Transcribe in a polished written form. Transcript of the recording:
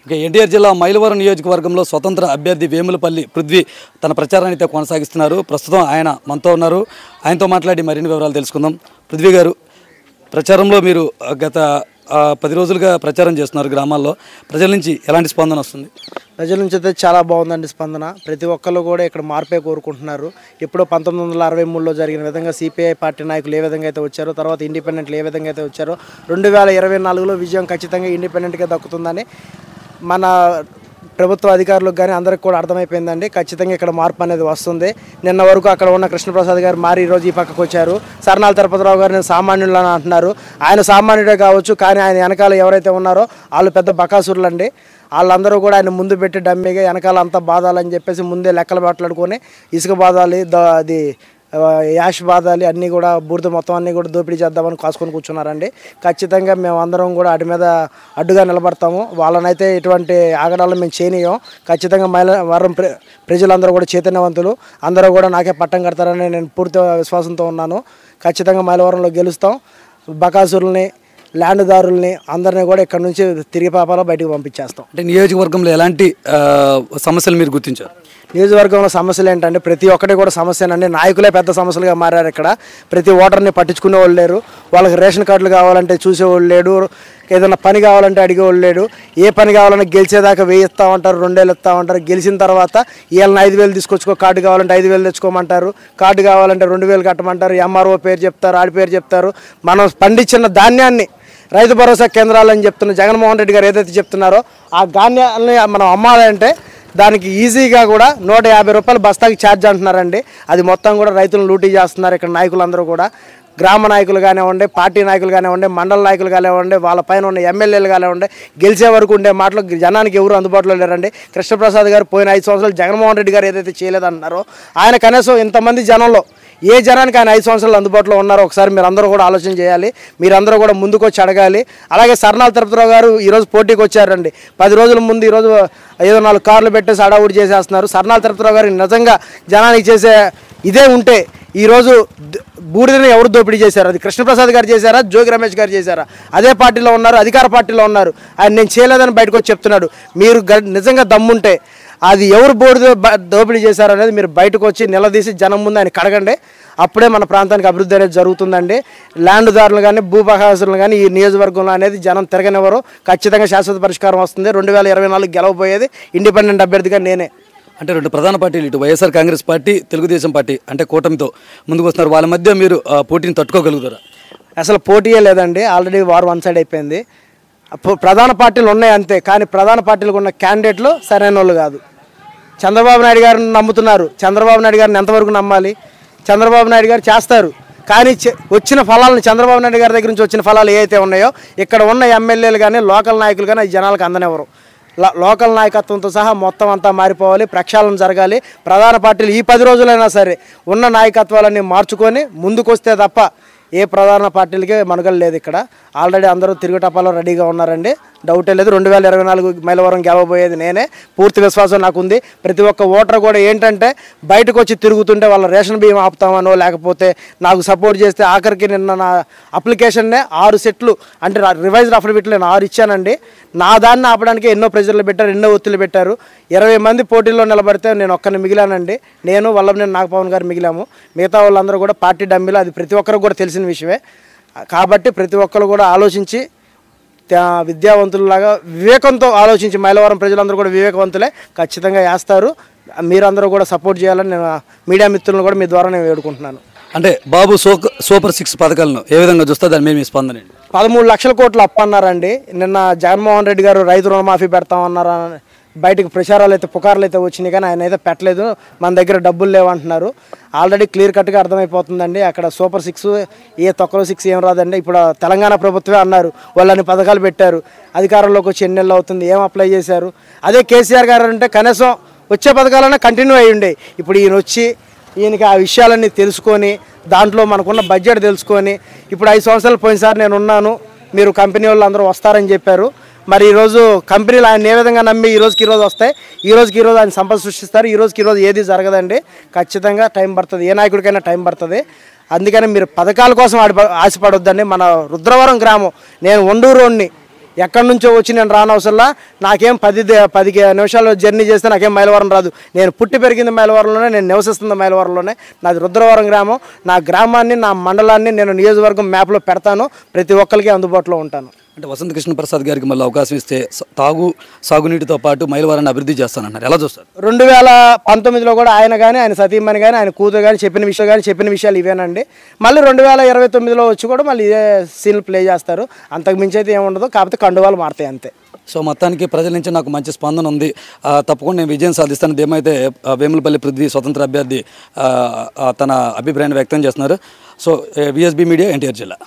ఇక ఎన్టీఆర్ జిల్లా మైలవరం నియోజకవర్గంలో స్వతంత్ర అభ్యర్థి వేములపల్లి పృథ్వీ తన ప్రచారాన్ని అయితే కొనసాగిస్తున్నారు. ప్రస్తుతం ఆయన మనతో ఉన్నారు. ఆయనతో మాట్లాడి మరిన్ని వివరాలు తెలుసుకుందాం. పృథ్వీ గారు, ప్రచారంలో మీరు గత 10 రోజులుగా ప్రచారం చేస్తున్నారు. గ్రామాల్లో ప్రజల నుంచి ఎలాంటి స్పందన వస్తుంది? ప్రజల నుంచి అయితే చాలా బాగుందండి స్పందన. ప్రతి ఒక్కళ్ళు కూడా ఇక్కడ మార్పే కోరుకుంటున్నారు. ఎప్పుడో 1963లో జరిగిన విధంగా సిపిఐ పార్టీ నాయకులు ఏ విధంగా అయితే వచ్చారో, తర్వాత ఇండిపెండెంట్లు ఏ విధంగా అయితే వచ్చారో, 2024లో విజయం ఖచ్చితంగా ఇండిపెండెంట్గా దక్కుతుందని మన ప్రభుత్వ అధికారులకు కానీ అందరికి కూడా అర్థమైపోయిందండి. ఖచ్చితంగా ఇక్కడ మార్పు అనేది వస్తుంది. నిన్న వరకు అక్కడ ఉన్న కృష్ణప్రసాద్ గారు మారి ఈరోజు ఈ పక్కకు వచ్చారు. సర్నాల తిరుపతిరావు గారు నేను సామాన్యులు అని అంటున్నారు. ఆయన సామాన్యుడే కావచ్చు, కానీ ఆయన వెనకాల ఎవరైతే ఉన్నారో వాళ్ళు పెద్ద బకాసురులండి. వాళ్ళందరూ కూడా ఆయన ముందు పెట్టి డమ్మీగా వెనకాల అంతా బాధాలని చెప్పేసి ముందే లెక్కలు మాట్లాడుకొని ఇసుక బాధాలి, అది యాష్ బాధాలి, అన్నీ కూడా బూడిద మొత్తం అన్నీ కూడా దోపిడీ చేద్దామని కాసుకొని కూర్చున్నారండి. ఖచ్చితంగా మేము అందరం కూడా వాటి మీద అడ్డుగా నిలబడతాము. వాళ్ళనైతే ఎటువంటి ఆగడాలను మేము చేయనీయం. ఖచ్చితంగా మైలవరం ప్రజలందరూ కూడా చైతన్యవంతులు, అందరూ కూడా నాకే పట్టం కడతారని నేను పూర్తి విశ్వాసంతో ఉన్నాను. ఖచ్చితంగా మైలవరంలో గెలుస్తాం. బకాసురుల్ని, ల్యాండ్దారుల్ని అందరినీ కూడా ఇక్కడ నుంచి తిరిగి పాపాలో బయటకు పంపించేస్తాం. అంటే నియోజకవర్గంలో ఎలాంటి సమస్యలు మీరు గుర్తించారు? నియోజకవర్గంలో సమస్యలు ఏంటంటే ప్రతి ఒక్కటి కూడా సమస్యనండి. నాయకులే పెద్ద సమస్యలుగా మారారు. ఇక్కడ ప్రతి ఓటర్ని పట్టించుకునే వాళ్ళు లేరు. వాళ్ళకి రేషన్ కార్డులు కావాలంటే చూసేవాళ్ళు లేడు. ఏదైనా పని కావాలంటే అడిగేవాళ్ళు లేడు. ఏ పని కావాలన్నా గెలిచేదాకా 1000 ఇస్తామంటారు, 2000 ఇస్తామంటారు. గెలిచిన తర్వాత వీళ్ళని 5000 తీసుకొచ్చుకో, కార్డు కావాలంటే 5000 తెచ్చుకోమంటారు, కార్డు కావాలంటే 2000 కట్టమంటారు. ఎంఆర్ఓ పేరు చెప్తారు, ఆడి పేరు చెప్తారు. మనం పండించిన ధాన్యాన్ని రైతు భరోసా కేంద్రాలని చెప్తున్న జగన్మోహన్ రెడ్డి గారు ఏదైతే చెప్తున్నారో ఆ ధాన్యాన్ని మనం అమ్మాలంటే దానికి ఈజీగా కూడా 150 రూపాయలు బస్తాకి ఛార్జ్ అంటున్నారండి. అది మొత్తం కూడా రైతులను లూటీ చేస్తున్నారు. ఇక్కడ నాయకులందరూ కూడా గ్రామ నాయకులు కానివ్వండి, పార్టీ నాయకులు కానివ్వండి, మండల నాయకులు కానివ్వండి, వాళ్ళ పైన ఉన్న ఎమ్మెల్యేలు కానివ్వండి, గెలిచే వరకు ఉండే మాటలు జనానికి ఎవరు అందుబాటులో లేరండి. కృష్ణప్రసాద్ గారు పోయిన 5 సంవత్సరాలు జగన్మోహన్ రెడ్డి గారు ఏదైతే చేయలేదన్నారో ఆయన కనీసం ఇంతమంది జనంలో ఏ జనానికి ఆయన 5 సంవత్సరాలు అందుబాటులో ఉన్నారో ఒకసారి మీరు అందరూ కూడా ఆలోచన చేయాలి. మీరందరూ కూడా ముందుకు వచ్చి అడగాలి. అలాగే సర్నాల తిరుపతిరావు గారు ఈరోజు పోటీకి వచ్చారండి. 10 రోజుల ముందు ఈరోజు ఏదో 4 కార్లు పెట్టేసి అడావుడి చేసేస్తున్నారు. సర్నాల తిరుపతిరావు గారు నిజంగా జనానికి చేసే ఇదే ఉంటే ఈరోజు బూడిదని ఎవరు దోపిడీ చేశారు? అది కృష్ణప్రసాద్ గారు చేశారా, జోగి రమేష్ గారు చేశారా? అదే పార్టీలో ఉన్నారు, అధికార పార్టీలో ఉన్నారు. ఆయన నేను చేయలేదని బయటకు వచ్చి చెప్తున్నాడు. మీరు నిజంగా దమ్ముంటే అది ఎవరు దోపిడీ చేశారు అనేది మీరు బయటకు వచ్చి నిలదీసి జనం ముందు ఆయన కడగండి. అప్పుడే మన ప్రాంతానికి అభివృద్ధి అనేది జరుగుతుందండి. ల్యాండ్దారులు కానీ, భూబకాసులు కానీ ఈ నియోజకవర్గంలో అనేది జనం తిరగనివ్వరు. ఖచ్చితంగా శాశ్వత పరిష్కారం వస్తుంది. 2024 గెలవబోయేది ఇండిపెండెంట్ అభ్యర్థిగా నేనే. అంటే 2 ప్రధాన పార్టీలు, ఇటు వైఎస్ఆర్ కాంగ్రెస్ పార్టీ, తెలుగుదేశం పార్టీ అంటే కూటమితో ముందుకు వస్తున్నారు. వాళ్ళ మధ్య మీరు పోటీని తట్టుకోగలుగుతారా? అసలు పోటీయే లేదండి. ఆల్రెడీ వార్ వన్ సైడ్ అయిపోయింది. ప్రధాన పార్టీలు ఉన్నాయి అంతే, కానీ ప్రధాన పార్టీలకు ఉన్న క్యాండిడేట్లు సరైన వాళ్ళు కాదు. చంద్రబాబు నాయుడు గారిని నమ్ముతున్నారు. చంద్రబాబు నాయుడు గారిని ఎంతవరకు నమ్మాలి? చంద్రబాబు నాయుడు గారు చేస్తారు, కానీ వచ్చిన ఫలాలను చంద్రబాబు నాయుడు గారి దగ్గర నుంచి వచ్చిన ఫలాలు ఏవైతే ఉన్నాయో ఇక్కడ ఉన్న ఎమ్మెల్యేలు కానీ, లోకల్ నాయకులు కానీ జనాలకు అందనివ్వరు. లోకల్ నాయకత్వంతో సహా మొత్తం అంతా మారిపోవాలి, ప్రక్షాళన జరగాలి. ప్రధాన పార్టీలు ఈ 10 రోజులైనా సరే ఉన్న నాయకత్వాలన్నీ మార్చుకొని ముందుకొస్తే తప్ప ఏ ప్రధాన పార్టీలకి మనుగలు లేదు. ఇక్కడ ఆల్రెడీ అందరూ తిరుగుటపాలో రెడీగా ఉన్నారండి. డౌటే లేదు. 2024 మైలవరం గెలవబోయేది నేనే. పూర్తి విశ్వాసం నాకుంది. ప్రతి ఒక్క ఓటర్ కూడా ఏంటంటే బయటకు వచ్చి తిరుగుతుంటే వాళ్ళ రేషన్ బియ్యం ఆపుతామనో, లేకపోతే నాకు సపోర్ట్ చేస్తే ఆఖరికి నిన్న నా అప్లికేషన్నే 6 సెట్లు అంటే రివైజ్డ్ అఫిడవిట్లు నేను 6 ఇచ్చానండి. నా దాన్ని ఆపడానికి ఎన్నో ప్రెజర్లు పెట్టారు, ఎన్నో ఒత్తిళ్ళు పెట్టారు. 20 మంది పోటీల్లో నిలబడితే నేను ఒక్కరిని మిగిలానండి. నేను వల్లభనేని నాగపవన్ గారు మిగిలాము. మిగతా వాళ్ళందరూ కూడా పార్టీ డమ్మీలు. అది ప్రతి ఒక్కరికి కూడా తెలిసిన విషయమే. కాబట్టి ప్రతి ఒక్కరు కూడా ఆలోచించి విద్యావంతులలాగా వివేకంతో ఆలోచించి, మైలవరం ప్రజలందరూ కూడా వివేకవంతులే, ఖచ్చితంగా వేస్తారు. మీరందరూ కూడా సపోర్ట్ చేయాలని నేను మీడియా మిత్రులను కూడా మీ ద్వారా నేను వేడుకుంటున్నాను. అంటే బాబు సూపర్ 6 పథకాలను ఏ విధంగా చూస్తే దాని మీద మీ స్పందన? 13 లక్షల కోట్లు అప్పన్నారండి. నిన్న జగన్మోహన్ రెడ్డి గారు రైతు రుణమాఫీ పెడతామన్నారు. బయటకు ప్రచారాలు అయితే, పుకార్లు అయితే వచ్చినాయి, కానీ ఆయన అయితే పెట్టలేదు. మన దగ్గర డబ్బులు లేవంటున్నారు. ఆల్రెడీ క్లియర్ కట్గా అర్థమైపోతుందండి. అక్కడ సూపర్ 6 ఏ తొక్కలో 6 ఏం రాదండి. ఇప్పుడు తెలంగాణ ప్రభుత్వమే అన్నారు, వాళ్ళని పథకాలు పెట్టారు. అధికారంలోకి వచ్చి ఎన్ని నెలలు అవుతుంది, ఏం అప్లై చేశారు? అదే కేసీఆర్ గారు అంటే కనీసం వచ్చే పథకాలన్నా కంటిన్యూ అయ్యి ఉండే. ఇప్పుడు ఈయన వచ్చి ఈయనకి ఆ విషయాలన్నీ తెలుసుకొని, దాంట్లో మనకున్న బడ్జెట్ తెలుసుకొని, ఇప్పుడు 5 సంవత్సరాలు పోయినసారి నేను ఉన్నాను, మీరు కంపెనీ వాళ్ళు అందరూ వస్తారని చెప్పారు. మరి ఈరోజు కంపెనీలు ఆయన ఏ విధంగా నమ్మి ఈ రోజుకి వస్తాయి, ఈ రోజుకి ఆయన సంపద సృష్టిస్తారు. ఈ రోజుకి ఏది జరగదండి. ఖచ్చితంగా టైం పడుతుంది, ఏ నాయకుడికైనా టైం పడుతుంది. అందుకని మీరు పథకాల కోసం ఆశపడొద్దండి. మన రుద్రవరం గ్రామం, నేను ఒండూరుని ఎక్కడి నుంచో వచ్చి నేను రానవసరంలా నాకేం 10 నిమిషాలు జర్నీ చేస్తే నాకేం మైలవరం రాదు. నేను పుట్టి పెరిగింది మైలవరంలోనే, నేను నివసిస్తుంది మైలవరంలోనే. నాది రుద్రవరం గ్రామం. నా గ్రామాన్ని, నా మండలాన్ని నేను నియోజకవర్గం మ్యాప్లో పెడతాను. ప్రతి ఒక్కరికి అందుబాటులో ఉంటాను. అంటే వసంత కృష్ణ ప్రసాద్ గారికి మళ్ళీ అవకాశం ఇస్తే సాగునీటితో పాటు మైలవరాన్ని అభివృద్ధి చేస్తానన్నారు, ఎలా చూస్తారు? 2019లో కూడా ఆయన కానీ, ఆయన సతీమణి కానీ, ఆయన కూతురు కానీ చెప్పిన విషయాలు ఇవేనండి. మళ్ళీ 2029లో వచ్చి కూడా మళ్ళీ ఇదే సీన్లు ప్లే చేస్తారు. అంతకు మించి అయితే ఏముండదు, కాకపోతే కండువాలు మారుతాయి అంతే. సో మొత్తానికి ప్రజల నుంచి నాకు మంచి స్పందన ఉంది, తప్పకుండా నేను విజయం సాధిస్తాను. ఏమైతే వేములపల్లి పృథ్వీ స్వతంత్ర అభ్యర్థి తన అభిప్రాయాన్ని వ్యక్తం చేస్తున్నారు. సో విఎస్బి మీడియా, ఎన్టీఆర్ జిల్లా.